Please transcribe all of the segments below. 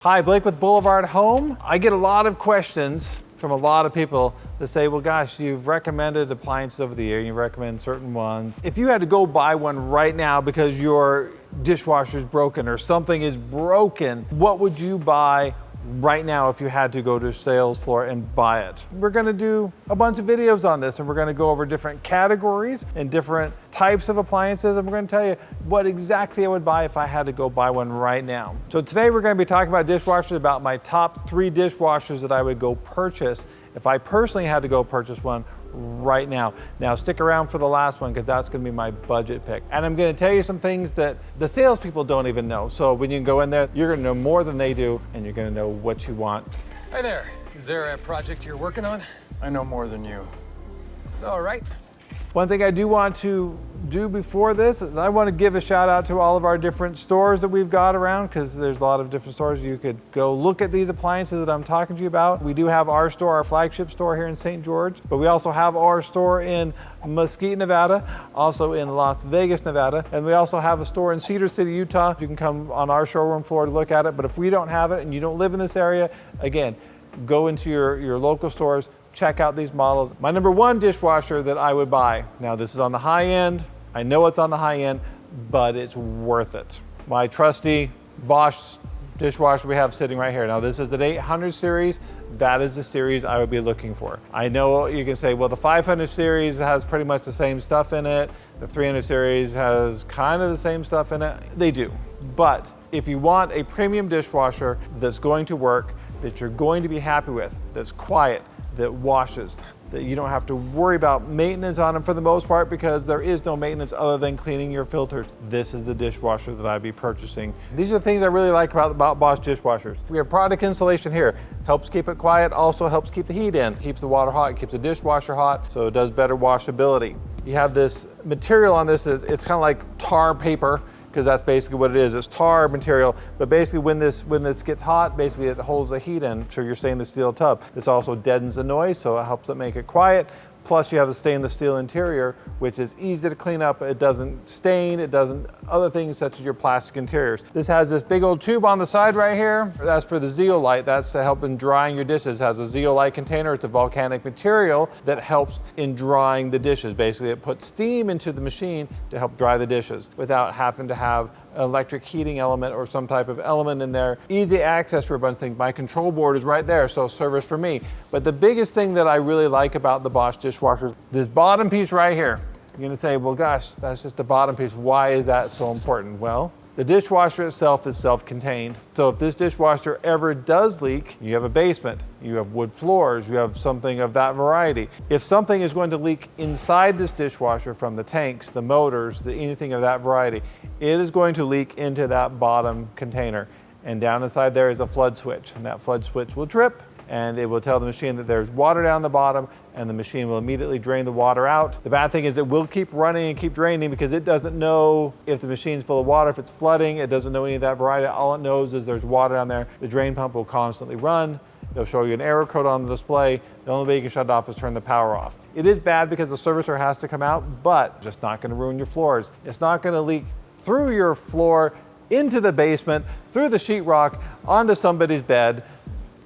Hi, Blake with BlvdHome. I get a lot of questions from a lot of people that say, well, gosh, you've recommended appliances over the year, you recommend certain ones. If you had to go buy one right now because your dishwasher is broken or something is broken, what would you buy right now if you had to go to a sales floor and buy it? We're gonna do a bunch of videos on this, and we're gonna go over different categories and different types of appliances, and we're gonna tell you what exactly I would buy if I had to go buy one right now. So today we're gonna be talking about dishwashers, about my top 3 dishwashers that I would go purchase if I personally had to go purchase one right now. Now stick around for the last one because that's going to be my budget pick. And I'm going to tell you some things that the salespeople don't even know. So when you go in there, you're going to know more than they do, and you're going to know what you want. Hi there. Is there a project you're working on? I know more than you. All right. One thing I do want to do before this is I want to give a shout out to all of our different stores that we've got around, because there's a lot of different stores. You could go look at these appliances that I'm talking to you about. We do have our store, our flagship store here in St. George, but we also have our store in Mesquite, Nevada, also in Las Vegas, Nevada, and we also have a store in Cedar City, Utah. You can come on our showroom floor to look at it, but if we don't have it and you don't live in this area, again, go into your local stores, check out these models. My number 1 dishwasher that I would buy, now this is on the high end, I know it's on the high end, but it's worth it. My trusty Bosch dishwasher we have sitting right here. Now this is the 800 series. That is the series I would be looking for. I know you can say, well, the 500 series has pretty much the same stuff in it. The 300 series has kind of the same stuff in it. They do. But if you want a premium dishwasher that's going to work, that you're going to be happy with, that's quiet, that washes, that you don't have to worry about maintenance on them for the most part, because there is no maintenance other than cleaning your filters, this is the dishwasher that I'd be purchasing. These are the things I really like about Bosch dishwashers. We have product insulation here. Helps keep it quiet, also helps keep the heat in. Keeps the water hot, keeps the dishwasher hot, so it does better washability. You have this material on this, it's kind of like tar paper, because that's basically what it is. It's tar material, but basically when this gets hot, basically it holds the heat in through your stainless steel tub. This also deadens the noise, so it helps it make it quiet. Plus you have the stainless steel interior, which is easy to clean up. It doesn't stain, it doesn't other things such as your plastic interiors. This has this big old tube on the side right here. That's for the zeolite. That's to help in drying your dishes. It has a zeolite container. It's a volcanic material that helps in drying the dishes. Basically, it puts steam into the machine to help dry the dishes without having to have an electric heating element or some type of element in there. Easy access for a bunch of things. My control board is right there, so service for me. But the biggest thing that I really like about the Bosch dishwasher, this bottom piece right here. You're gonna say, well, gosh, that's just the bottom piece. Why is that so important? Well, the dishwasher itself is self-contained. So if this dishwasher ever does leak, you have a basement, you have wood floors, you have something of that variety. If something is going to leak inside this dishwasher from the tanks, the motors, anything of that variety, it is going to leak into that bottom container. And down inside there is a flood switch, and that flood switch will trip, and it will tell the machine that there's water down the bottom, and the machine will immediately drain the water out. The bad thing is it will keep running and keep draining because it doesn't know if the machine's full of water, if it's flooding, it doesn't know any of that variety. All it knows is there's water down there. The drain pump will constantly run. They'll show you an error code on the display. The only way you can shut it off is turn the power off. It is bad because the servicer has to come out, but it's just not gonna ruin your floors. It's not gonna leak through your floor, into the basement, through the sheetrock, onto somebody's bed.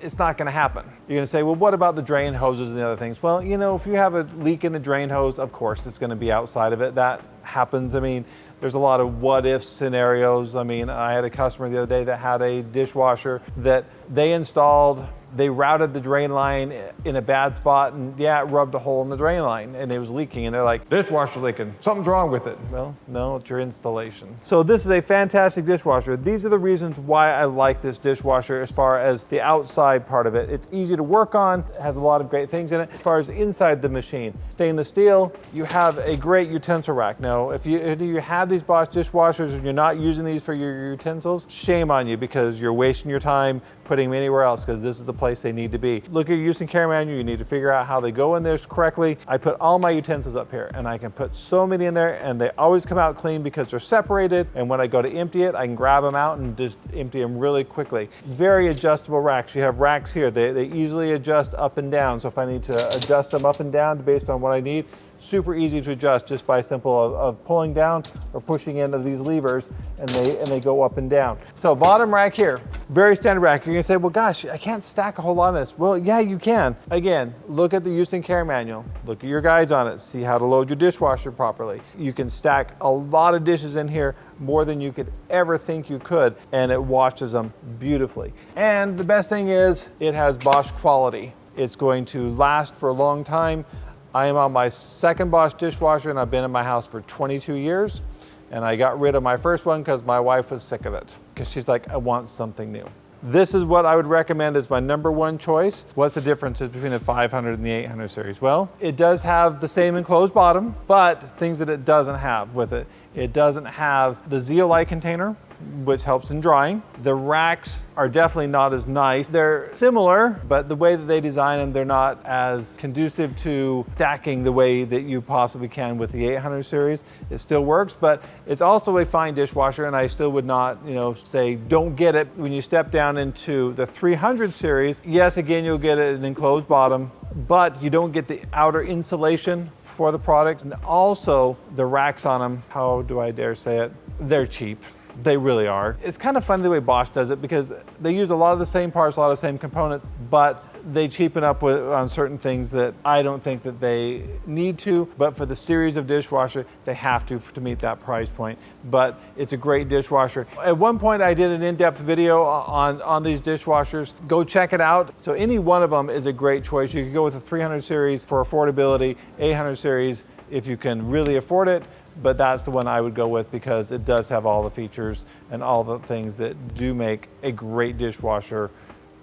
It's not going to happen. You're going to say, well, what about the drain hoses and the other things? Well, you know, if you have a leak in the drain hose, of course, it's going to be outside of it. That happens. I mean, there's a lot of what if scenarios. I mean, I had a customer the other day that had a dishwasher that they installed. They routed the drain line in a bad spot, and yeah, it rubbed a hole in the drain line and it was leaking, and they're like, dishwasher's leaking, something's wrong with it. Well, no, it's your installation. So this is a fantastic dishwasher. These are the reasons why I like this dishwasher as far as the outside part of it. It's easy to work on, it has a lot of great things in it. As far as inside the machine, stainless steel, you have a great utensil rack. Now, if you have these Bosch dishwashers and you're not using these for your utensils, shame on you, because you're wasting your time putting them anywhere else because this is the place they need to be. Look at your use and care manual. You need to figure out how they go in there correctly. I put all my utensils up here, and I can put so many in there, and they always come out clean because they're separated. And when I go to empty it, I can grab them out and just empty them really quickly. Very adjustable racks. You have racks here. They easily adjust up and down. So if I need to adjust them up and down based on what I need, super easy to adjust just by simple of pulling down or pushing into these levers, and they go up and down. So bottom rack here, very standard rack. You're gonna say, well gosh, I can't stack a whole lot of this. Well, yeah, you can. Again, look at the use and care manual. Look at your guides on it. See how to load your dishwasher properly. You can stack a lot of dishes in here, more than you could ever think you could, and it washes them beautifully. And the best thing is it has Bosch quality. It's going to last for a long time. I am on my second Bosch dishwasher, and I've been in my house for 22 years. And I got rid of my first one because my wife was sick of it. Because she's like, I want something new. This is what I would recommend as my #1 choice. What's the differences between the 500 and the 800 series? Well, it does have the same enclosed bottom, but things that it doesn't have with it. It doesn't have the zeolite container, which helps in drying. The racks are definitely not as nice. They're similar, but the way that they design them, they're not as conducive to stacking the way that you possibly can with the 800 series. It still works, but it's also a fine dishwasher, and I still would not, say don't get it. When you step down into the 300 series, yes, again, you'll get an enclosed bottom, but you don't get the outer insulation for the product. And also the racks on them, how do I dare say it? They're cheap. They really are. It's kind of funny the way Bosch does it because they use a lot of the same parts, a lot of the same components, but they cheapen up on certain things that I don't think that they need to, but for the series of dishwasher, they have to meet that price point. But it's a great dishwasher. At one point, I did an in-depth video on these dishwashers. Go check it out. So any one of them is a great choice. You could go with the 300 series for affordability, 800 series if you can really afford it, but that's the one I would go with because it does have all the features and all the things that do make a great dishwasher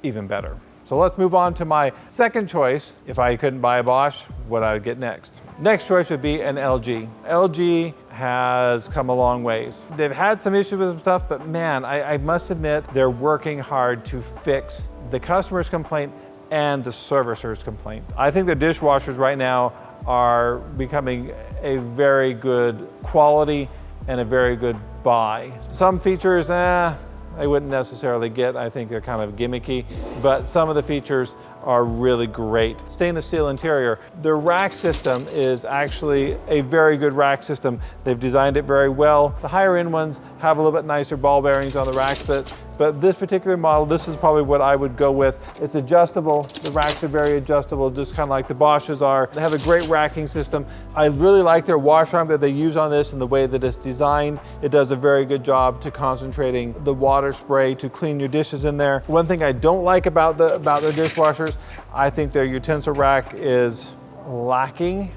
even better. So let's move on to my second choice. If I couldn't buy a Bosch, what I would get next. Next choice would be an LG. LG has come a long ways. They've had some issues with some stuff, but man, I must admit, they're working hard to fix the customer's complaint and the servicer's complaint. I think the dishwashers right now are becoming a very good quality and a very good buy. Some features, I wouldn't necessarily get. I think they're kind of gimmicky, but some of the features are really great. Stainless steel interior. The rack system is actually a very good rack system. They've designed it very well. The higher end ones have a little bit nicer ball bearings on the racks, but this particular model, this is probably what I would go with. It's adjustable. The racks are very adjustable, just kind of like the Bosches are. They have a great racking system. I really like their wash arm that they use on this and the way that it's designed. It does a very good job to concentrating the water spray to clean your dishes in there. One thing I don't like about their dishwashers, I think their utensil rack is lacking.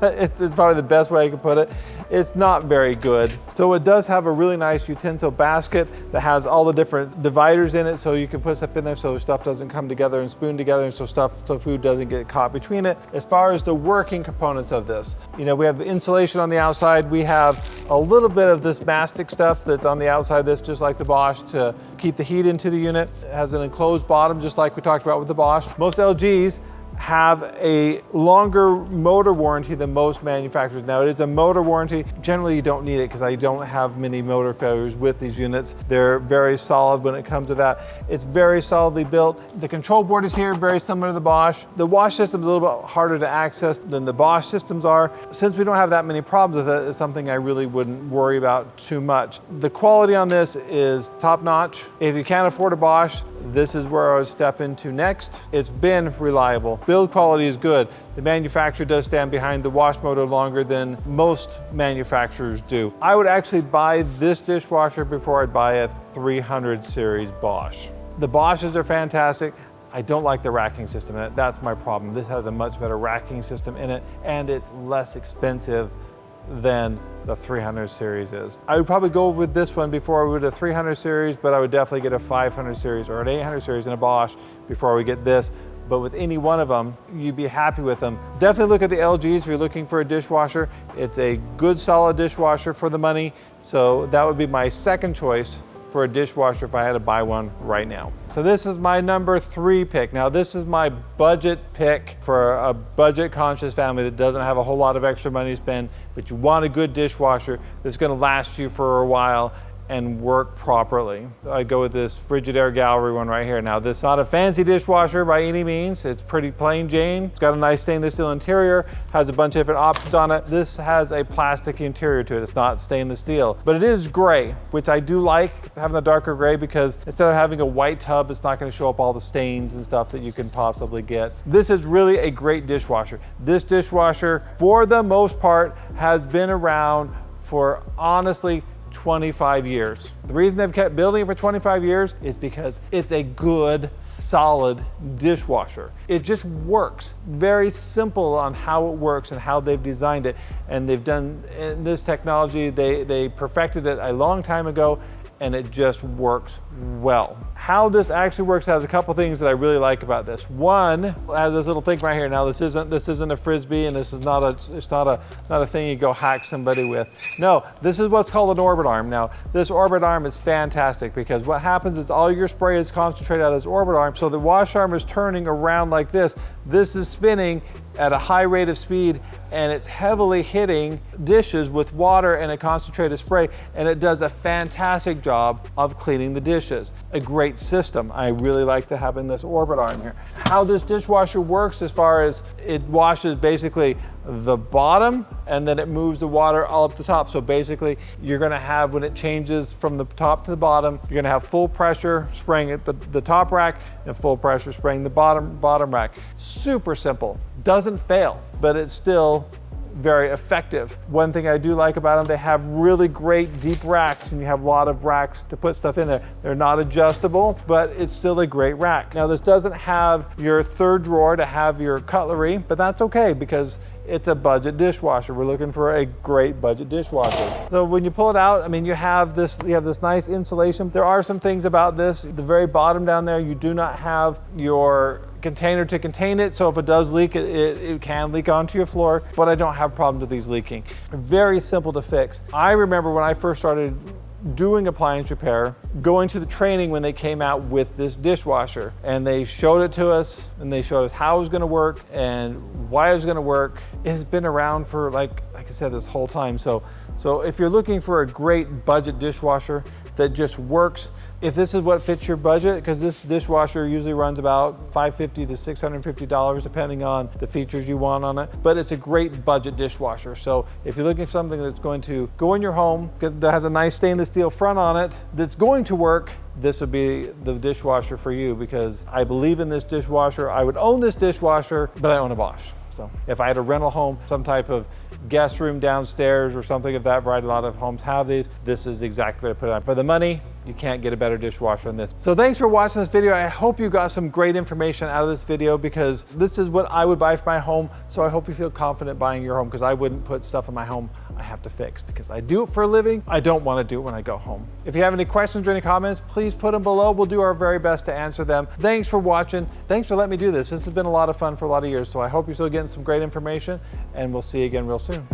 It's probably the best way I could put it. It's not very good. So it does have a really nice utensil basket that has all the different dividers in it, so you can put stuff in there so stuff doesn't come together and spoon together, and so food doesn't get caught between it. As far as the working components of this, we have insulation on the outside. We have a little bit of this mastic stuff that's on the outside of this, just like the Bosch, to keep the heat into the unit. It has an enclosed bottom, just like we talked about with the Bosch. Most LGs have a longer motor warranty than most manufacturers. Now, it is a motor warranty. Generally, you don't need it because I don't have many motor failures with these units. They're very solid when it comes to that. It's very solidly built. The control board is here, very similar to the Bosch. The wash system is a little bit harder to access than the Bosch systems are. Since we don't have that many problems with it, it's something I really wouldn't worry about too much. The quality on this is top notch. If you can't afford a Bosch, this is where I would step into next. It's been reliable. Build quality is good. The manufacturer does stand behind the wash motor longer than most manufacturers do. I would actually buy this dishwasher before I'd buy a 300 series Bosch. The Bosches are fantastic. I don't like the racking system in it. That's my problem. This has a much better racking system in it, and it's less expensive than the 300 series is. I would probably go with this one before I would a 300 series, but I would definitely get a 500 series or an 800 series and a Bosch before we get this. But with any one of them, you'd be happy with them. Definitely look at the LGs if you're looking for a dishwasher. It's a good, solid dishwasher for the money. So that would be my second choice for a dishwasher if I had to buy one right now. So this is my number 3 pick. Now this is my budget pick for a budget conscious family that doesn't have a whole lot of extra money to spend, but you want a good dishwasher that's going to last you for a while and work properly. I go with this Frigidaire gallery one right here. Now this is not a fancy dishwasher by any means. It's pretty plain Jane. It's got a nice stainless steel interior, has a bunch of different options on it. This has a plastic interior to it. It's not stainless steel, but it is gray, which I do like having the darker gray because instead of having a white tub, it's not going to show up all the stains and stuff that you can possibly get. This is really a great dishwasher. This dishwasher, for the most part, has been around for honestly 25 years. The reason they've kept building it for 25 years is because it's a good, solid dishwasher. It just works. Very simple on how it works and how they've designed it. And they've done in this technology, they perfected it a long time ago, and it just works well. How this actually works has a couple things that I really like about this. One, has this little thing right here. Now this isn't a Frisbee, and this is not a thing you go hack somebody with. No, this is what's called an orbit arm. Now this orbit arm is fantastic because what happens is all your spray is concentrated out of this orbit arm. So the wash arm is turning around like this. This is spinning at a high rate of speed, and it's heavily hitting dishes with water and a concentrated spray, and it does a fantastic job of cleaning the dishes. A great system. I really like having this orbit arm here. How this dishwasher works as far as it washes basically the bottom and then it moves the water all up the top. So basically you're gonna have, when it changes from the top to the bottom, you're gonna have full pressure spraying at the top rack and full pressure spraying the bottom rack. Super simple, doesn't fail, but it's still very effective. One thing I do like about them, they have really great deep racks, and you have a lot of racks to put stuff in there. They're not adjustable, but it's still a great rack. Now this doesn't have your third drawer to have your cutlery, but that's okay because it's a budget dishwasher. We're looking for a great budget dishwasher. So when you pull it out, I mean, you have this nice insulation. There are some things about this. The very bottom down there, you do not have your container to contain it, so if it does leak, it can leak onto your floor, but I don't have problems with these leaking. Very simple to fix. I remember when I first started doing appliance repair, going to the training when they came out with this dishwasher, and they showed it to us, and they showed us how it was gonna work and why it was gonna work. It has been around for, like I said, this whole time. So if you're looking for a great budget dishwasher that just works, if this is what fits your budget, because this dishwasher usually runs about $550 to $650 depending on the features you want on it, but it's a great budget dishwasher. So if you're looking for something that's going to go in your home, that has a nice stainless steel front on it, that's going to work, this would be the dishwasher for you, because I believe in this dishwasher. I would own this dishwasher, but I own a Bosch. So if I had a rental home, some type of guest room downstairs or something of that variety, a lot of homes have these, this is exactly what I put on. For the money, you can't get a better dishwasher than this. So thanks for watching this video. I hope you got some great information out of this video, because this is what I would buy for my home. So I hope you feel confident buying your home, because I wouldn't put stuff in my home I have to fix because I do it for a living. I don't want to do it when I go home. If you have any questions or any comments, please put them below. We'll do our very best to answer them. Thanks for watching. Thanks for letting me do this. This has been a lot of fun for a lot of years. So I hope you're still getting some great information, and we'll see you again real soon.